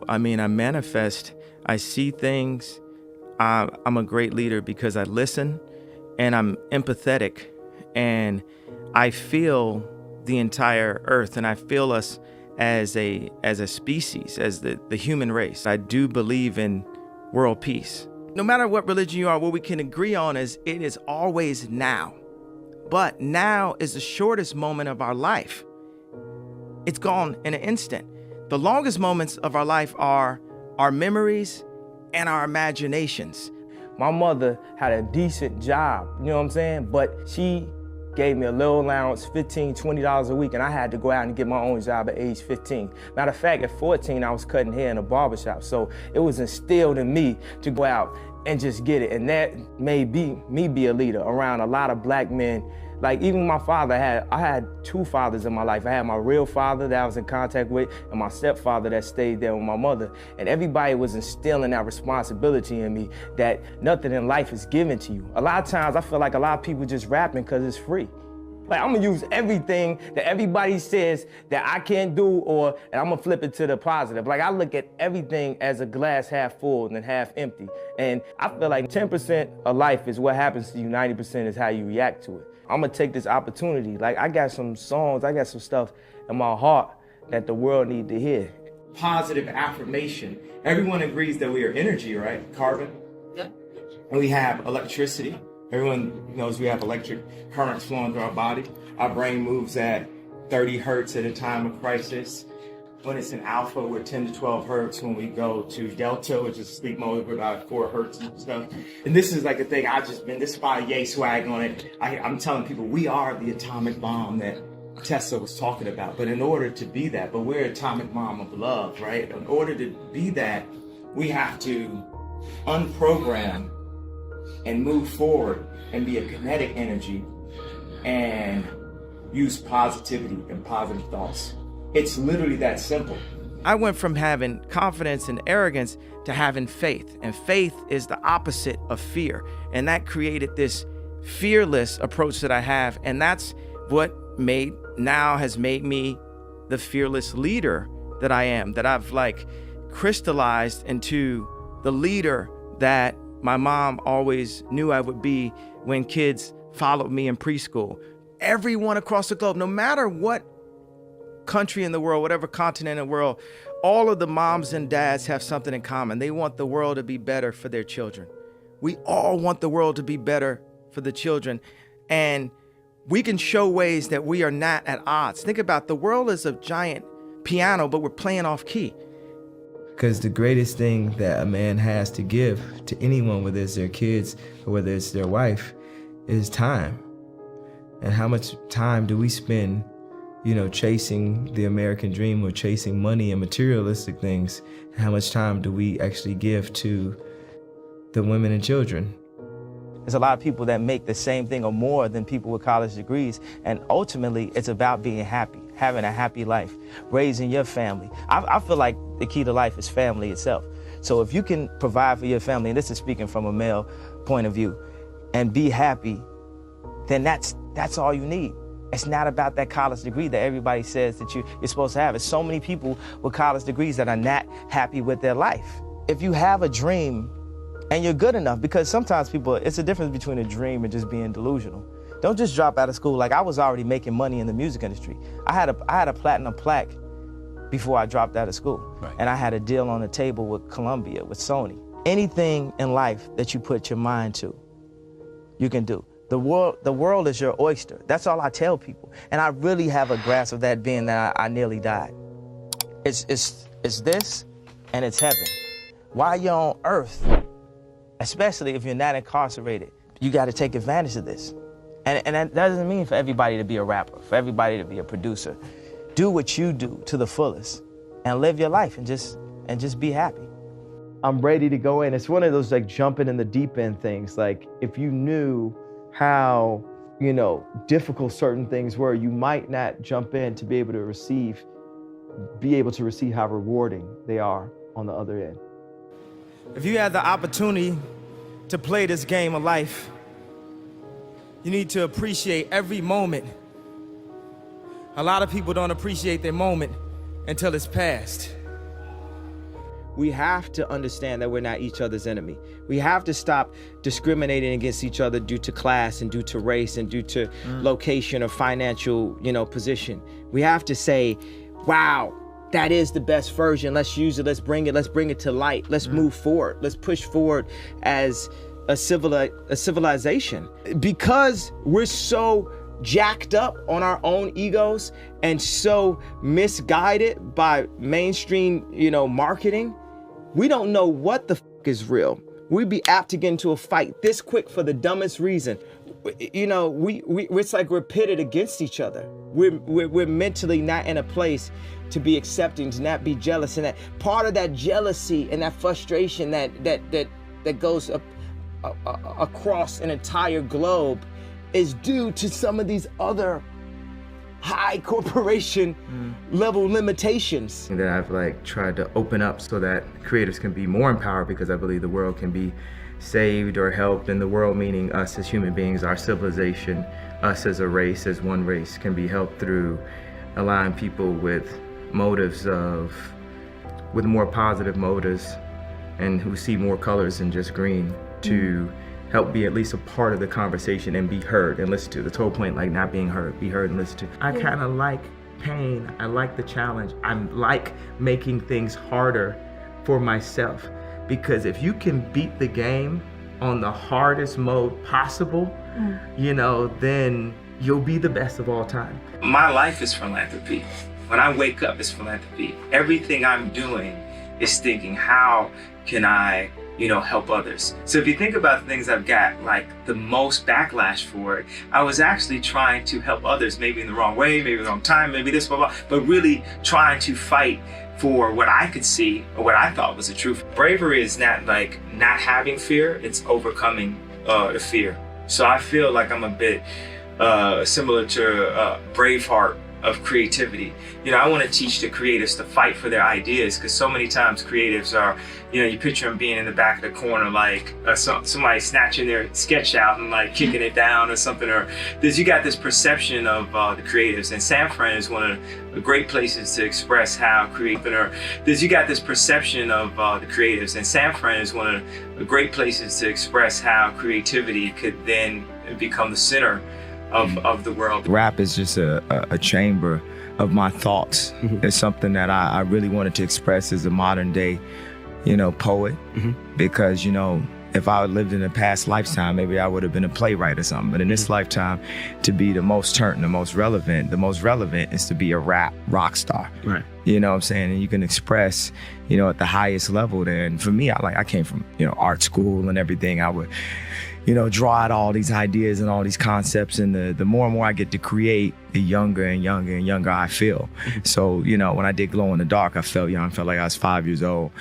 I mean, I manifest, I see things. I'm a great leader because I listen and I'm empathetic and I feel the entire earth and I feel us as a species, as the human race. I do believe in world peace. No matter what religion you are, what we can agree on is it is always now. But now is the shortest moment of our life. It's gone in an instant. The longest moments of our life are our memories and our imaginations. My mother had a decent job, you know what I'm saying? But she gave me a little allowance, $15, $20 a week, and I had to go out and get my own job at age 15. Matter of fact, at 14, I was cutting hair in a barbershop, so it was instilled in me to go out and just get it, and that made me be a leader around a lot of black men. Like even my father, I had two fathers in my life. I had my real father that I was in contact with and my stepfather that stayed there with my mother. And everybody was instilling that responsibility in me that nothing in life is given to you. A lot of times I feel like a lot of people just rapping because it's free. Like I'm gonna use everything that everybody says that I can't do and I'm gonna flip it to the positive. Like I look at everything as a glass half full and half empty. And I feel like 10% of life is what happens to you, 90% is how you react to it. I'm gonna take this opportunity. Like I got some songs, I got some stuff in my heart that the world need to hear. Positive affirmation. Everyone agrees that we are energy, right? Carbon. Yeah. And we have electricity. Everyone knows we have electric currents flowing through our body. Our brain moves at 30 hertz at a time of crisis. When it's in alpha, we're 10 to 12 hertz. When we go to delta, which is sleep mode, we're about 4 hertz and stuff. And this is like a thing this is my yay swag on it. I'm telling people we are the atomic bomb that Tesla was talking about. But in order to be that, we're an atomic bomb of love, right? In order to be that, we have to unprogram and move forward and be a kinetic energy and use positivity and positive thoughts. It's literally that simple. I went from having confidence and arrogance to having faith. And faith is the opposite of fear. And that created this fearless approach that I have. And that's what has made me the fearless leader that I am, that I've crystallized into the leader that my mom always knew I would be when kids followed me in preschool. Everyone across the globe, no matter what country in the world, whatever continent in the world, all of the moms and dads have something in common. They want the world to be better for their children. We all want the world to be better for the children. And we can show ways that we are not at odds. Think about the world is a giant piano, but we're playing off key. Because the greatest thing that a man has to give to anyone, whether it's their kids or whether it's their wife, is time. And how much time do we spend, chasing the American dream or chasing money and materialistic things? And how much time do we actually give to the women and children? There's a lot of people that make the same thing or more than people with college degrees. And ultimately, it's about being happy, having a happy life, raising your family. I feel like the key to life is family itself. So if you can provide for your family, and this is speaking from a male point of view, and be happy, then that's all you need. It's not about that college degree that everybody says that you're supposed to have. There's so many people with college degrees that are not happy with their life. If you have a dream and you're good enough, because sometimes it's a difference between a dream and just being delusional. Don't just drop out of school. Like I was already making money in the music industry. I had a platinum plaque before I dropped out of school. Right. And I had a deal on the table with Columbia, with Sony. Anything in life that you put your mind to, you can do. The world is your oyster. That's all I tell people. And I really have a grasp of that being that I nearly died. It's this and it's heaven. While you're on earth, especially if you're not incarcerated, you got to take advantage of this. And that doesn't mean for everybody to be a rapper, for everybody to be a producer. Do what you do to the fullest and live your life and just be happy. I'm ready to go in. It's one of those jumping in the deep end things. Like if you knew how, difficult certain things were, you might not jump in to be able to receive how rewarding they are on the other end. If you had the opportunity to play this game of life, you need to appreciate every moment. A lot of people don't appreciate their moment until it's past. we have to understand that we're not each other's enemy. We have to stop discriminating against each other due to class and due to race and due to location or financial, position. We have to say, wow, that is the best version. Let's use it. Let's bring it to light. Let's move forward. Let's push forward as a civilization. Because we're so jacked up on our own egos and so misguided by mainstream, marketing, we don't know what the is real. We'd be apt to get into a fight this quick for the dumbest reason. It's like we're pitted against each other. We're mentally not in a place to be accepting, to not be jealous, and that part of that jealousy and that frustration that goes up across an entire globe is due to some of these other high corporation level limitations. That I've tried to open up so that creators can be more empowered, because I believe the world can be saved or helped, and the world meaning us as human beings, our civilization, us as a race, as one race, can be helped through allowing people with more positive motives and who see more colors than just green to help be at least a part of the conversation and be heard and listened to. The whole point, not being heard, be heard and listened to. I kind of like pain. I like the challenge. I like making things harder for myself, because if you can beat the game on the hardest mode possible, then you'll be the best of all time. My life is philanthropy. When I wake up, it's philanthropy. Everything I'm doing is thinking, how can I help others? So if you think about the things I've got the most backlash for it, I was actually trying to help others, maybe in the wrong way, maybe the wrong time, maybe this, blah, blah, but really trying to fight for what I could see or what I thought was the truth. Bravery is not not having fear, it's overcoming the fear. So I feel like I'm a bit similar to Braveheart of creativity. I want to teach the creatives to fight for their ideas, because so many times creatives are, you picture them being in the back of the corner, somebody snatching their sketch out and kicking it down or something, or you got this perception of the creatives. And San Fran is one of the great places to express how creative, or you got this perception of the creatives. And San Fran is one of the great places to express how creativity could then become the center of the world. Rap is just a chamber of my thoughts. It's something that I really wanted to express as a modern day, poet. Because, if I had lived in a past lifetime, maybe I would have been a playwright or something. But in this lifetime, to be the most relevant is to be a rock star. Right. You know what I'm saying? And you can express, at the highest level there. And for me, I came from, art school and everything. I would, draw out all these ideas and all these concepts. And the more and more I get to create, the younger and younger and younger I feel. So, when I did Glow in the Dark, I felt young. I felt like I was 5 years old.